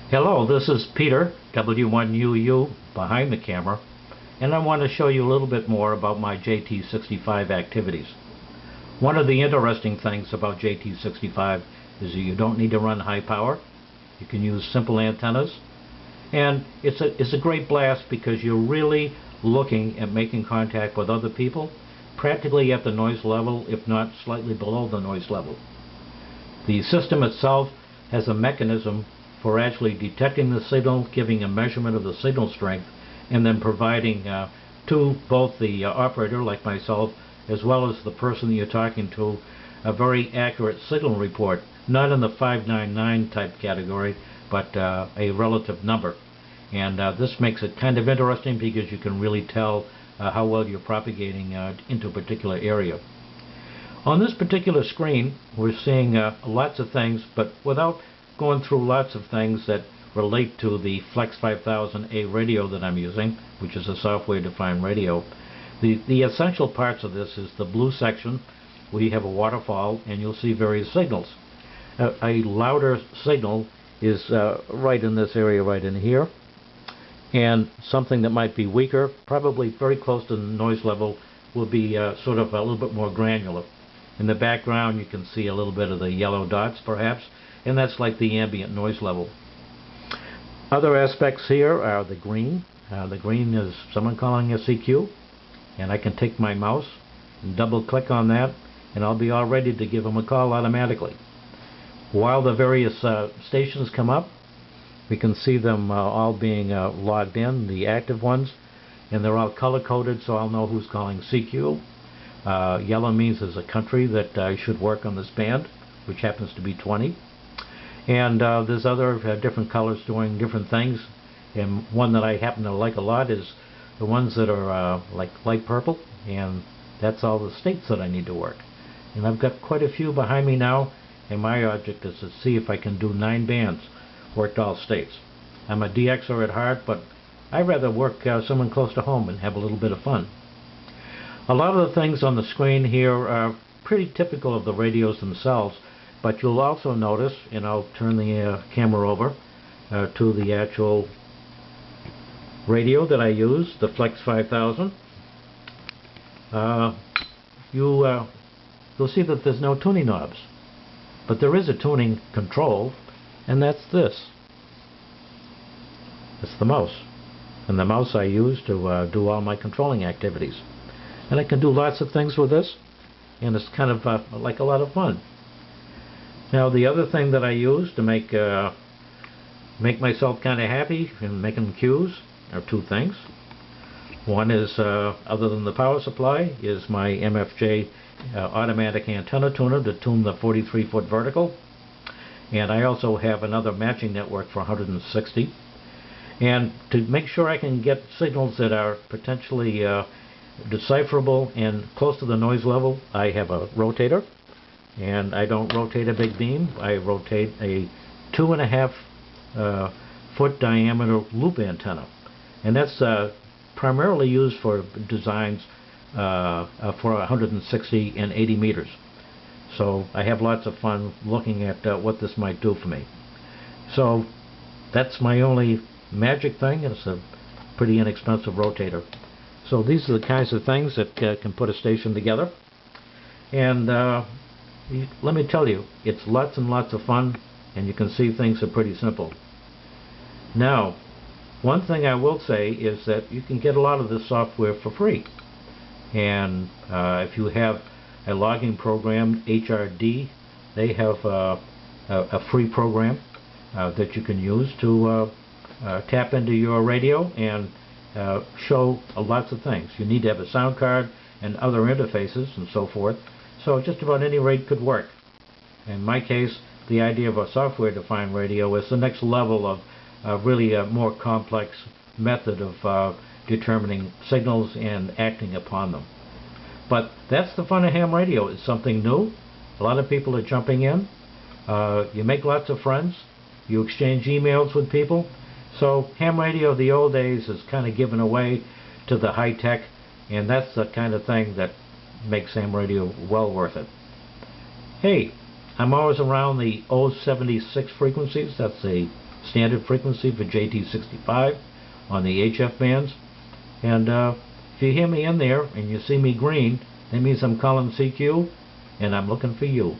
Hello, this is Peter, W1UU, behind the camera, and I want to show you a little bit more about my JT65 activities. One of the interesting things about JT65 is that you don't need to run high power. You can use simple antennas, and it's a great blast because you're really looking at making contact with other people, practically at the noise level, if not slightly below the noise level. The system itself has a mechanism for actually detecting the signal, giving a measurement of the signal strength, and then providing to both the operator, like myself, as well as the person that you're talking to, a very accurate signal report, not in the 599 type category, but a relative number. And this makes it kind of interesting because you can really tell how well you're propagating into a particular area. On this particular screen, we're seeing lots of things, but without going through lots of things that relate to the Flex5000a radio that I'm using, which is a software-defined radio. The essential parts of this is the blue section, where you have a waterfall, and you'll see various signals. A louder signal is right in this area, right in here, and something that might be weaker, probably very close to the noise level, will be sort of a little bit more granular. In the background, you can see a little bit of the yellow dots, perhaps, and that's like the ambient noise level. Other aspects here are the green. The green is someone calling a CQ, and I can take my mouse and double click on that, and I'll be all ready to give them a call automatically. While the various stations come up, we can see them all being logged in, the active ones, and they're all color-coded, so I'll know who's calling CQ. Yellow means there's a country that I should work on this band, which happens to be 20. And there's other different colors doing different things. And one that I happen to like a lot is the ones that are like light purple, and that's all the states that I need to work. And I've got quite a few behind me now, and my object is to see if I can do 9 bands, worked all states. I'm a DXer at heart, but I'd rather work someone close to home and have a little bit of fun. A lot of the things on the screen here are pretty typical of the radios themselves, but you'll also notice, and I'll turn the camera over to the actual radio that I use, the Flex 5000. You'll see that there's no tuning knobs, but there is a tuning control, and that's this. It's the mouse, and the mouse I use to do all my controlling activities. And I can do lots of things with this, and it's kind of like a lot of fun. Now, the other thing that I use to make myself kind of happy in making cues are 2 things. One is, other than the power supply, is my MFJ automatic antenna tuner to tune the 43-foot vertical. And I also have another matching network for 160. And to make sure I can get signals that are potentially decipherable and close to the noise level, I have a rotator. And I don't rotate a big beam. I rotate a 2.5 foot diameter loop antenna, and that's primarily used for designs for 160 and 80 meters. So I have lots of fun looking at what this might do for me. So that's my only magic thing. It's a pretty inexpensive rotator. So these are the kinds of things that can put a station together. And let me tell you, it's lots and lots of fun, and you can see things are pretty simple. Now, one thing I will say is that you can get a lot of this software for free. And if you have a logging program, HRD, they have a free program that you can use to tap into your radio and show lots of things. You need to have a sound card and other interfaces and so forth. So just about any rate could work. In my case, the idea of a software-defined radio is the next level of really a more complex method of determining signals and acting upon them. But that's the fun of ham radio. It's something new. A lot of people are jumping in. You make lots of friends. You exchange emails with people. So ham radio of the old days is kind of given away to the high-tech, and that's the kind of thing that makes ham radio well worth it. Hey, I'm always around the 076 frequencies. That's the standard frequency for JT65 on the HF bands. And if you hear me in there and you see me green, that means I'm calling CQ and I'm looking for you.